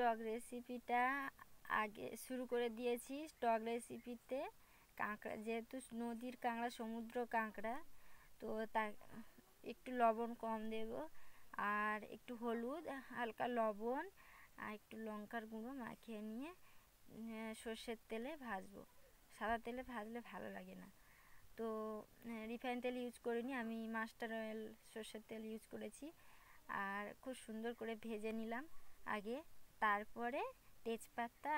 টক রেসিপিটা আগে শুরু করে দিয়েছি। টক রেসিপিতে কাঁকড়া, যেহেতু নদীর কাঁকড়া, সমুদ্র কাঁকড়া, তো তা একটু লবণ কম দেব, আর একটু হলুদ, হালকা লবণ আর একটু লঙ্কার গুঁড়ো মাখিয়ে নিয়ে সর্ষের তেলে ভাজবো। সাদা তেলে ভাজলে ভালো লাগে না, তো রিফাইন তেল ইউজ করিনি, আমি মাস্টার অয়েল সর্ষের তেল ইউজ করেছি। আর খুব সুন্দর করে ভেজে নিলাম আগে। তারপরে তেজপাতা,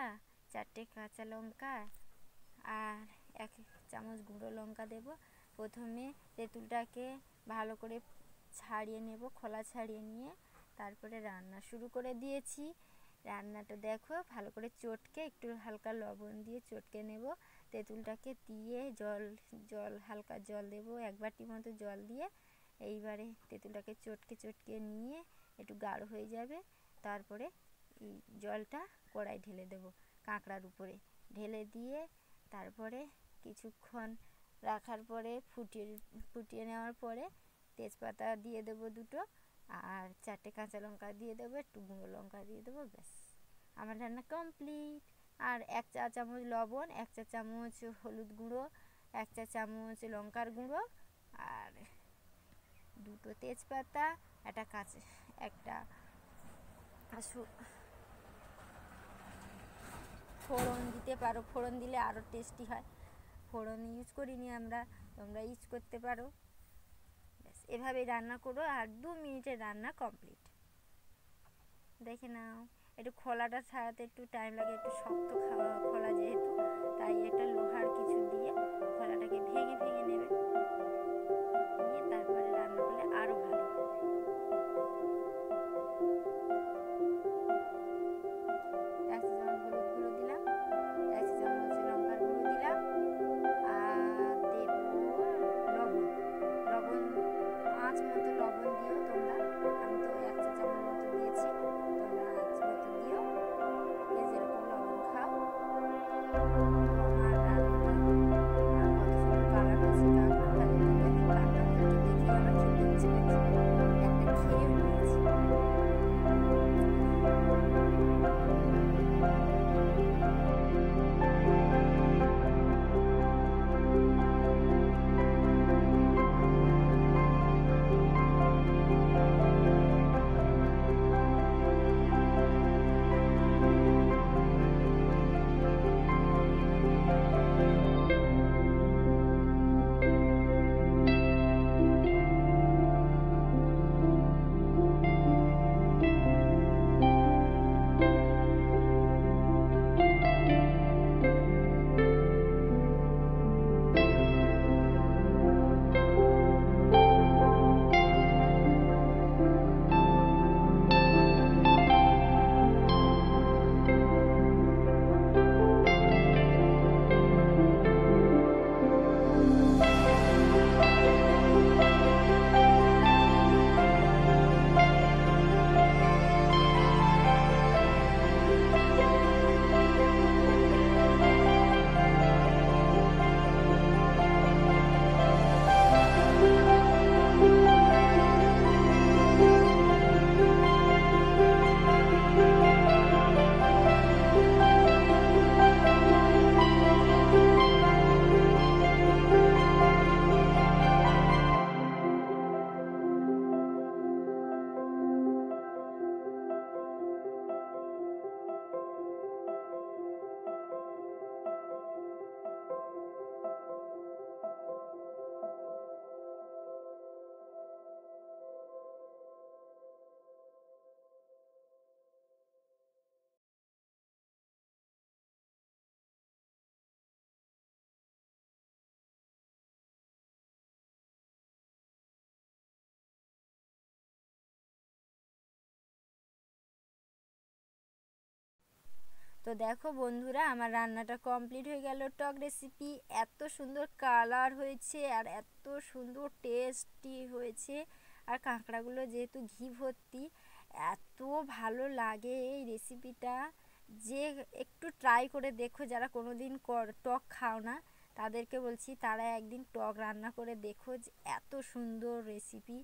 4টে কাঁচা লঙ্কা আর 1 চামচ গুঁড়ো লঙ্কা দেব। প্রথমে তেঁতুলটাকে ভালো করে ছাড়িয়ে নেব, খোলা ছাড়িয়ে নিয়ে তারপরে রান্না শুরু করে দিয়েছি। রান্নাটা দেখো, ভালো করে চটকে একটু হালকা লবণ দিয়ে চটকে নেব। তেঁতুলটাকে দিয়ে জল হালকা জল দেব, 1 বাটি মতো জল দিয়ে এইবারে তেঁতুলটাকে চটকে নিয়ে একটু গাঢ় হয়ে যাবে। তারপরে এই জলটা কড়াই ঢেলে দেব, কাঁকড়ার উপরে ঢেলে দিয়ে তারপরে কিছুক্ষণ রাখার পরে ফুটিয়ে নেওয়ার পরে তেজপাতা দিয়ে দেবো 2টো, আর 4টে কাঁচা লঙ্কা দিয়ে দেবো, একটু গুঁড়ো লঙ্কা দিয়ে দেবো, ব্যাস আমার রান্না কমপ্লিট। আর 1 চা চামচ লবণ, 1 চা চামচ হলুদ গুঁড়ো, 1 চা চামচ লঙ্কার গুঁড়ো, আর 2টো তেজপাতা, একটা ফোড়ন দিতে পারো, ফোড়ন দিলে আরও টেস্টি হয়। ফোড়ন ইউজ করিনি আমরা, তোমরা ইউজ করতে পারো। ব্যাস এভাবেই রান্না করো, আর 2 মিনিটের রান্না কমপ্লিট। দেখে নাও, একটু খোলাটা ছাড়াতে একটু টাইম লাগে, একটু শক্ত খোলা যেহেতু, তাই একটা লোহার কিছু দিয়ে খোলাটাকে ভেঙে নেবে, নিয়ে তারপরে রান্না করলে আরও ভালো হয়। 1 চা চামচ হলুদ গুঁড়ো দিলাম, 1 চা চামচ লঙ্কার গুঁড়ো দিলাম, আর দেব লবণ। আঁচ মতো লবণ দিও তোমরা, আমি তো 1 চা চামচ মতো দিয়েছি, তোমরা আঁচ মতো দিও, যে যেরকম লবণ খাও। আমার রান্নাটা কত সুন্দর কালার হয়েছে, কাঁকড়া ভাজাটা দেখো, কাঁকড়া ভাজাটা দেখে আমার খেতে ইচ্ছে করছে, একটা খেয়েও নিয়েছি। তো দেখো বন্ধুরা, আমার রান্নাটা কমপ্লিট হয়ে গেল। টক রেসিপি এত সুন্দর কালার হয়েছে আর এত সুন্দর টেস্টি হয়েছে, আর কাঁকড়াগুলো যেহেতু ঘি ভর্তি, এত ভালো লাগে এই রেসিপিটা, যে একটু ট্রাই করে দেখো। যারা কোনো দিন টক খাও না তাদেরকে বলছি, তারা একদিন টক রান্না করে দেখো, যে এত সুন্দর রেসিপি।